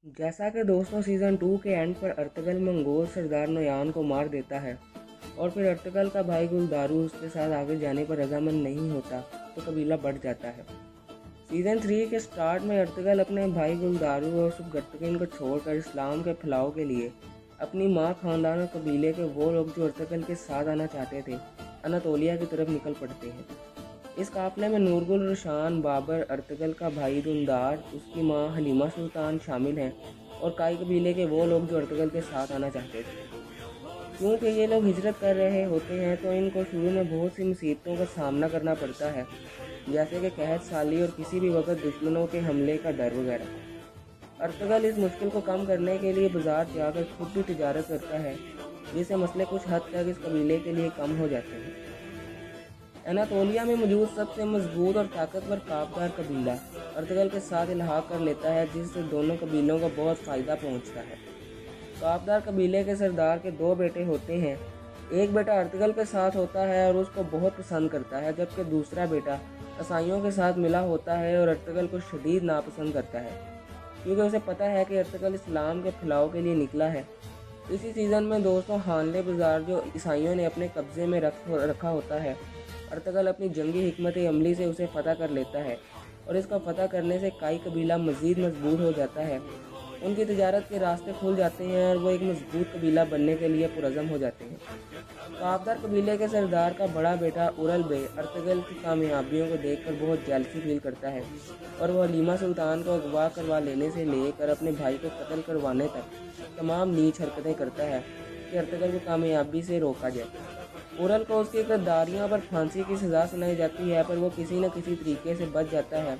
जैसा कि दोस्तों सीज़न 2 के एंड पर अर्तगल मंगोल सरदार नोयान को मार देता है और फिर अर्तगल का भाई गुलदारू उसके साथ आगे जाने पर रजामंद नहीं होता तो कबीला बढ़ जाता है। सीज़न 3 के स्टार्ट में अर्तगल अपने भाई गुलदारू और सुबगर्तकिन को छोड़कर इस्लाम के फैलाव के लिए अपनी माँ, खानदान और कबीले के वो लोग जो अर्तगल के साथ आना चाहते थे अनातोलिया की तरफ निकल पड़ते हैं। इस काफिले में नूरगुल रशान, बाबर, अर्तगल का भाई दुंदार, उसकी माँ हलीमा सुल्तान शामिल हैं और काई कबीले के वो लोग जो अर्तगल के साथ आना चाहते थे। क्योंकि ये लोग हिजरत कर रहे होते हैं तो इनको शुरू में बहुत सी मुसीबतों का सामना करना पड़ता है, जैसे कि कहत साली और किसी भी वक्त दुश्मनों के हमले का डर वगैरह। अर्तगल इस मुश्किल को कम करने के लिए बाजार जाकर खुद भी तिजारत करता है, जिससे मसले कुछ हद तक इस कबीले के लिए कम हो जाते हैं। अनातोलिया में मौजूद सबसे मजबूत और ताकतवर काबदार कबीला अर्तगल के साथ इल्हाक कर लेता है, जिससे दोनों कबीलों को बहुत फ़ायदा पहुंचता है। काबदार कबीले के सरदार के दो बेटे होते हैं। एक बेटा अर्तगल के साथ होता है और उसको बहुत पसंद करता है, जबकि दूसरा बेटा ईसाइयों के साथ मिला होता है और अर्तगल को शदीद नापसंद करता है, क्योंकि उसे पता है कि अर्तगल इस्लाम के फैलाव के लिए निकला है। इसी सीज़न में दोस्तों हानले बाज़ार जो ईसाइयों ने अपने कब्ज़े में रखा होता है, अर्तगल अपनी जंगी हिकमत अमली से उसे फ़तह कर लेता है और इसका फ़तह करने से काई कबीला मज़ीद मजबूत हो जाता है। उनकी तिजारत के रास्ते खुल जाते हैं और वो एक मजबूत कबीला बनने के लिए पुरज़म हो जाते हैं। काबदार कबीले के सरदार का बड़ा बेटा उरल बे अर्तगल की कामयाबियों को देखकर बहुत जेलसी फील करता है और वह हलीमा सुल्तान को अगवा करवा लेने से लेकर अपने भाई को कत्ल करवाने तक तमाम नीच हरकतें करता है कि अर्तगल को कामयाबी से रोका जाए। उरल को उसकी गद्दारियों पर फांसी की सज़ा सुनाई जाती है, पर वो किसी न किसी तरीके से बच जाता है।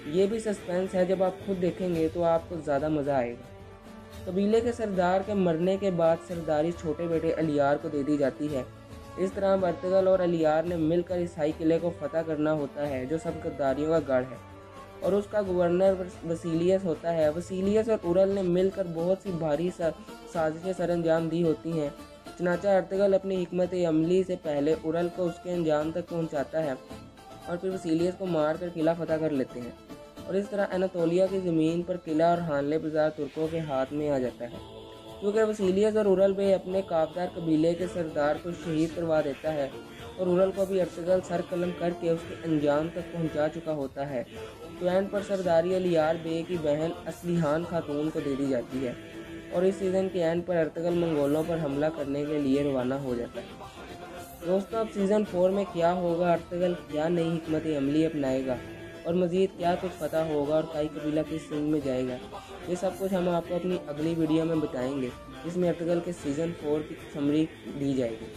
ये भी सस्पेंस है, जब आप खुद देखेंगे तो आपको ज़्यादा मज़ा आएगा। कबीले के सरदार के मरने के बाद सरदारी छोटे बेटे अलियार को दे दी जाती है। इस तरह अर्तगल और अलियार ने मिलकर ईसाई किले को फतह करना होता है, जो सब गद्दारियों का गढ़ है, और उसका गवर्नर वसीलियस होता है। वसीलियस और उरल ने मिलकर बहुत सी भारी साजिशें सरअंजाम दी होती हैं। चनाचा अर्तगल अपनी हिकमत अमली से पहले उरल को उसके अंजाम तक पहुंचाता है और फिर वसीलियस को मारकर किला फतह कर लेते हैं, और इस तरह अनातोलिया की ज़मीन पर किला और हानले बाज़ार तुर्कों के हाथ में आ जाता है। क्योंकि वसीलियस और उरल बे अपने काबदार कबीले के सरदार को शहीद करवा देता है और उरल को भी अर्तगल सर कलम करके उसके अंजाम तक पहुँचा चुका होता है, तो एंड पर सरदारी अलियार बे की बहन असलिहान खातून को दे दी जाती है और इस सीज़न के एंड पर अर्तगल मंगोलों पर हमला करने के लिए रवाना हो जाता है। दोस्तों अब सीज़न 4 में क्या होगा, अर्तगल क्या नई हिकमत अमली अपनाएगा और मज़ीद क्या कुछ पता होगा और काई कबीला किस सिंह में जाएगा, ये सब कुछ हम आपको अपनी अगली वीडियो में बताएंगे, जिसमें अर्तगल के सीज़न 4 की समरी दी जाएगी।